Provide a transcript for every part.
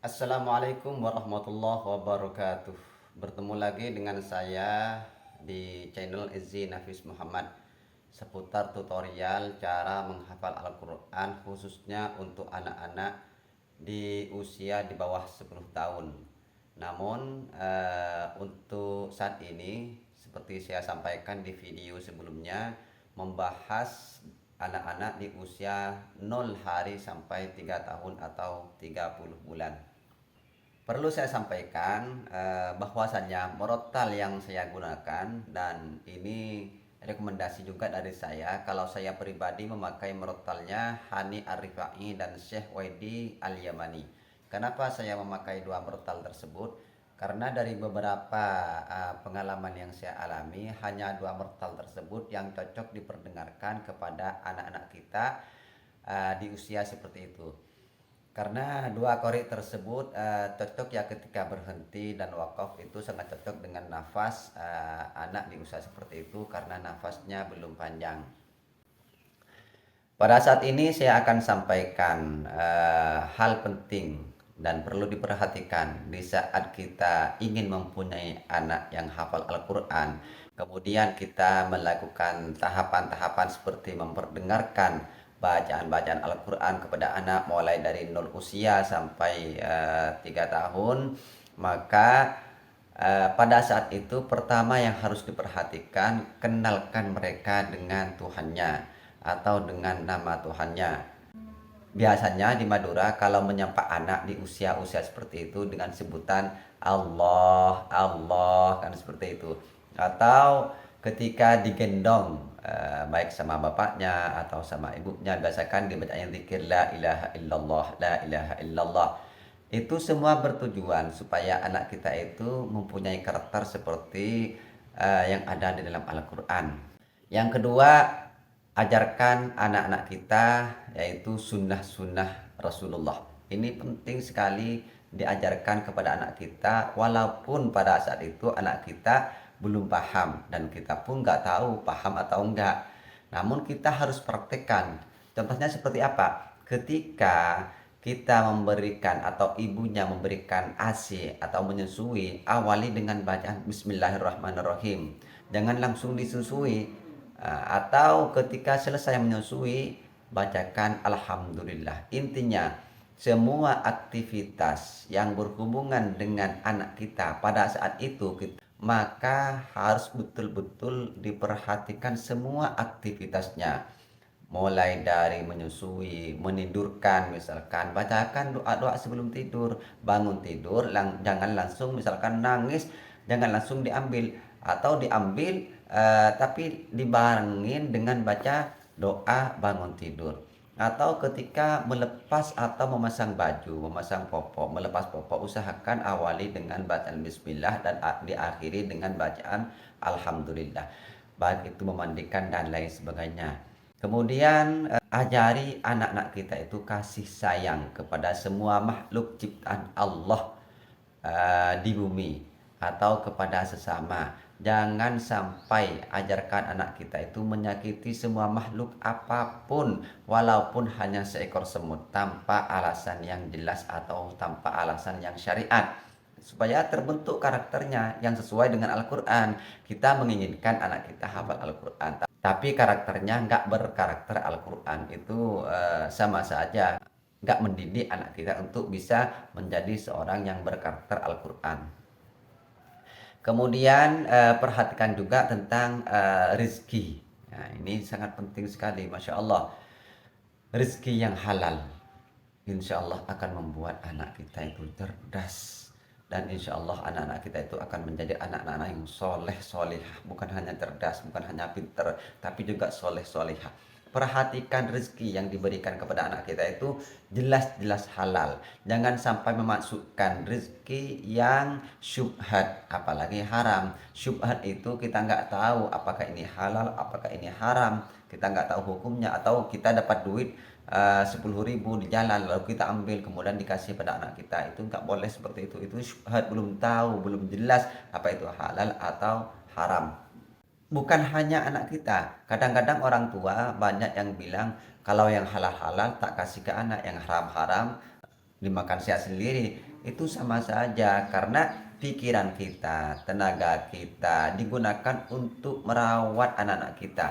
Assalamualaikum warahmatullahi wabarakatuh. Bertemu lagi dengan saya di channel Izzi Nafis Muhammad seputar tutorial cara menghafal Al-Quran khususnya untuk anak-anak di usia di bawah 10 tahun. Namun untuk saat ini seperti saya sampaikan di video sebelumnya membahas anak-anak di usia 0 hari sampai 3 tahun atau 30 bulan. Perlu saya sampaikan bahwasannya murotal yang saya gunakan, dan ini rekomendasi juga dari saya, kalau saya pribadi memakai murotalnya Hani Ar-Rifai dan Syekh Waidi Al-Yamani. Kenapa saya memakai dua murotal tersebut? Karena dari beberapa pengalaman yang saya alami, hanya dua murotal tersebut yang cocok diperdengarkan kepada anak-anak kita di usia seperti itu. Karena dua korek tersebut cocok ya ketika berhenti dan wakaf, itu sangat cocok dengan nafas anak di usia seperti itu karena nafasnya belum panjang. Pada saat ini saya akan sampaikan hal penting dan perlu diperhatikan di saat kita ingin mempunyai anak yang hafal Al-Quran. Kemudian kita melakukan tahapan-tahapan seperti memperdengarkan bacaan-bacaan Al-Quran kepada anak mulai dari 0 usia sampai 3 tahun. Maka pada saat itu pertama yang harus diperhatikan, kenalkan mereka dengan Tuhannya atau dengan nama Tuhannya. Biasanya di Madura kalau menyapa anak di usia-usia seperti itu dengan sebutan Allah, Allah, kan seperti itu. Atau ketika digendong baik sama bapaknya atau sama ibunya, biasakan dibacain zikir la ilaha illallah, la ilaha illallah. Itu semua bertujuan supaya anak kita itu mempunyai karakter seperti yang ada di dalam Al-Quran. Yang kedua, ajarkan anak-anak kita yaitu sunnah-sunnah Rasulullah. Ini penting sekali diajarkan kepada anak kita, walaupun pada saat itu anak kita belum paham dan kita pun nggak tahu paham atau enggak. Namun kita harus praktekkan. Contohnya seperti apa? Ketika kita memberikan atau ibunya memberikan ASI atau menyusui, awali dengan bacaan Bismillahirrahmanirrahim. Jangan langsung disusui. Atau ketika selesai menyusui, bacakan Alhamdulillah. Intinya, semua aktivitas yang berhubungan dengan anak kita pada saat itu, maka harus betul-betul diperhatikan semua aktivitasnya. Mulai dari menyusui, menidurkan, misalkan bacakan doa-doa sebelum tidur. Bangun tidur, jangan langsung misalkan nangis, jangan langsung diambil, atau diambil tapi dibarengin dengan baca doa bangun tidur. Atau ketika melepas atau memasang baju, memasang popok, melepas popok, usahakan awali dengan bacaan bismillah dan diakhiri dengan bacaan alhamdulillah, baik itu memandikan dan lain sebagainya. Kemudian ajari anak-anak kita itu kasih sayang kepada semua makhluk ciptaan Allah di bumi atau kepada sesama. Jangan sampai ajarkan anak kita itu menyakiti semua makhluk apapun, walaupun hanya seekor semut, tanpa alasan yang jelas atau tanpa alasan yang syariat, supaya terbentuk karakternya yang sesuai dengan Al-Quran. Kita menginginkan anak kita hafal Al-Quran, tapi karakternya nggak berkarakter Al-Quran, itu sama saja nggak mendidik anak kita untuk bisa menjadi seorang yang berkarakter Al-Quran. Kemudian perhatikan juga tentang rezeki. Nah, ini sangat penting sekali, Masya Allah. Rezeki yang halal, insya Allah akan membuat anak kita itu cerdas. Dan insya Allah anak-anak kita itu akan menjadi anak-anak yang soleh solehah. Bukan hanya cerdas, bukan hanya pinter, tapi juga soleh solehah. Perhatikan rezeki yang diberikan kepada anak kita itu jelas-jelas halal. Jangan sampai memasukkan rezeki yang syubhat, apalagi haram. Syubhat itu kita nggak tahu apakah ini halal, apakah ini haram. Kita nggak tahu hukumnya, atau kita dapat duit 10.000 di jalan lalu kita ambil kemudian dikasih pada anak kita, itu nggak boleh seperti itu syubhat, belum tahu, belum jelas apa itu halal atau haram. Bukan hanya anak kita, kadang-kadang orang tua banyak yang bilang kalau yang halal-halal tak kasih ke anak, yang haram-haram dimakan sehat sendiri, itu sama saja karena pikiran kita, tenaga kita digunakan untuk merawat anak-anak kita.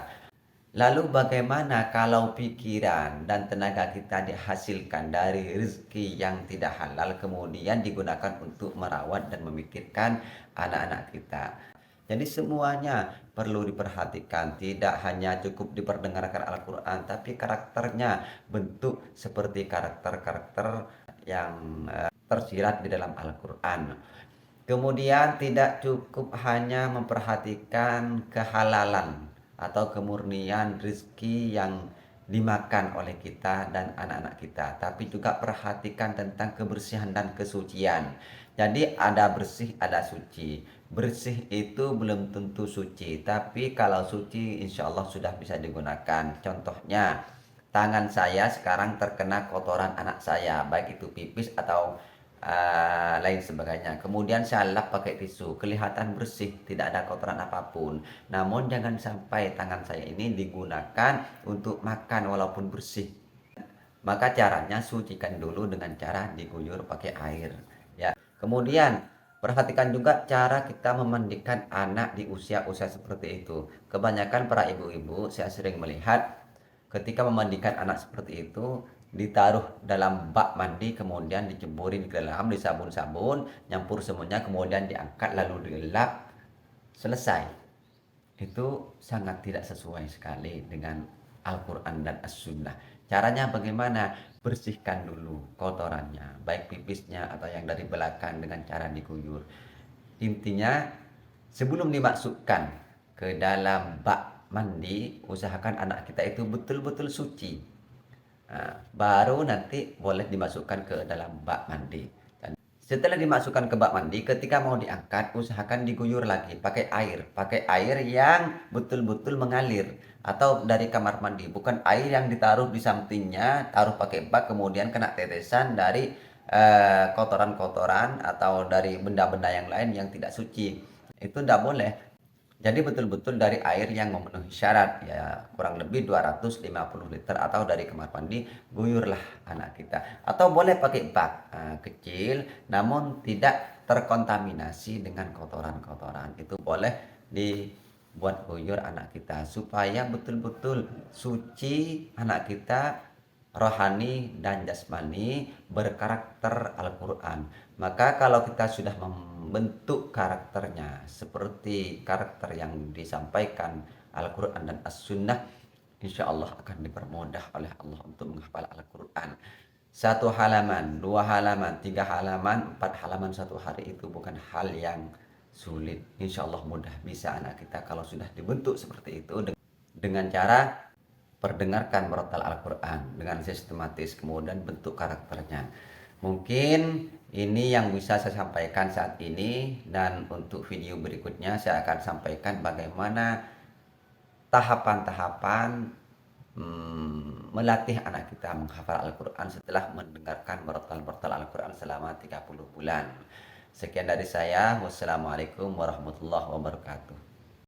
Lalu bagaimana kalau pikiran dan tenaga kita dihasilkan dari rezeki yang tidak halal kemudian digunakan untuk merawat dan memikirkan anak-anak kita. Jadi semuanya perlu diperhatikan, tidak hanya cukup diperdengarkan Al-Quran, tapi karakternya, bentuk seperti karakter-karakter yang tersirat di dalam Al-Quran. Kemudian tidak cukup hanya memperhatikan kehalalan atau kemurnian rezeki yang dimakan oleh kita dan anak-anak kita, tapi juga perhatikan tentang kebersihan dan kesucian. Jadi ada bersih, ada suci. Bersih itu belum tentu suci, tapi kalau suci insya Allah sudah bisa digunakan. Contohnya, tangan saya sekarang terkena kotoran anak saya, baik itu pipis atau lain sebagainya. Kemudian saya lap pakai tisu, kelihatan bersih, tidak ada kotoran apapun. Namun jangan sampai tangan saya ini digunakan untuk makan walaupun bersih. Maka caranya sucikan dulu dengan cara diguyur pakai air. Ya. Kemudian perhatikan juga cara kita memandikan anak di usia-usia seperti itu. Kebanyakan para ibu-ibu saya sering melihat ketika memandikan anak seperti itu ditaruh dalam bak mandi kemudian diceburin ke dalam disabun-sabun nyampur semuanya kemudian diangkat lalu dilap selesai. Itu sangat tidak sesuai sekali dengan Al-Quran dan As-Sunnah. Caranya bagaimana? Bersihkan dulu kotorannya, baik pipisnya atau yang dari belakang dengan cara diguyur. Intinya sebelum dimasukkan ke dalam bak mandi, usahakan anak kita itu betul-betul suci. Nah, baru nanti boleh dimasukkan ke dalam bak mandi. Dan setelah dimasukkan ke bak mandi, ketika mau diangkat, usahakan diguyur lagi pakai air yang betul-betul mengalir atau dari kamar mandi, bukan air yang ditaruh di sampingnya, taruh pakai bak kemudian kena tetesan dari kotoran-kotoran atau dari benda-benda yang lain yang tidak suci. Itu tidak boleh. Jadi betul-betul dari air yang memenuhi syarat, ya kurang lebih 250 liter atau dari kamar mandi, guyurlah anak kita. Atau boleh pakai bak kecil namun tidak terkontaminasi dengan kotoran-kotoran. Itu boleh dibuat guyur anak kita supaya betul-betul suci anak kita, rohani dan jasmani, berkarakter Al-Quran. Maka kalau kita sudah membentuk karakternya seperti karakter yang disampaikan Al-Quran dan As-Sunnah, insya Allah akan dipermudah oleh Allah untuk menghafal Al-Quran. 1 halaman, 2 halaman, 3 halaman, 4 halaman 1 hari itu bukan hal yang sulit. Insya Allah mudah bisa anak kita kalau sudah dibentuk seperti itu dengan cara perdengarkan merotal Al-Quran dengan sistematis, kemudian bentuk karakternya. Mungkin ini yang bisa saya sampaikan saat ini, dan untuk video berikutnya saya akan sampaikan bagaimana tahapan-tahapan melatih anak kita menghafal Al-Quran setelah mendengarkan merotal Al-Quran selama 30 bulan. Sekian dari saya. Wassalamualaikum warahmatullahi wabarakatuh.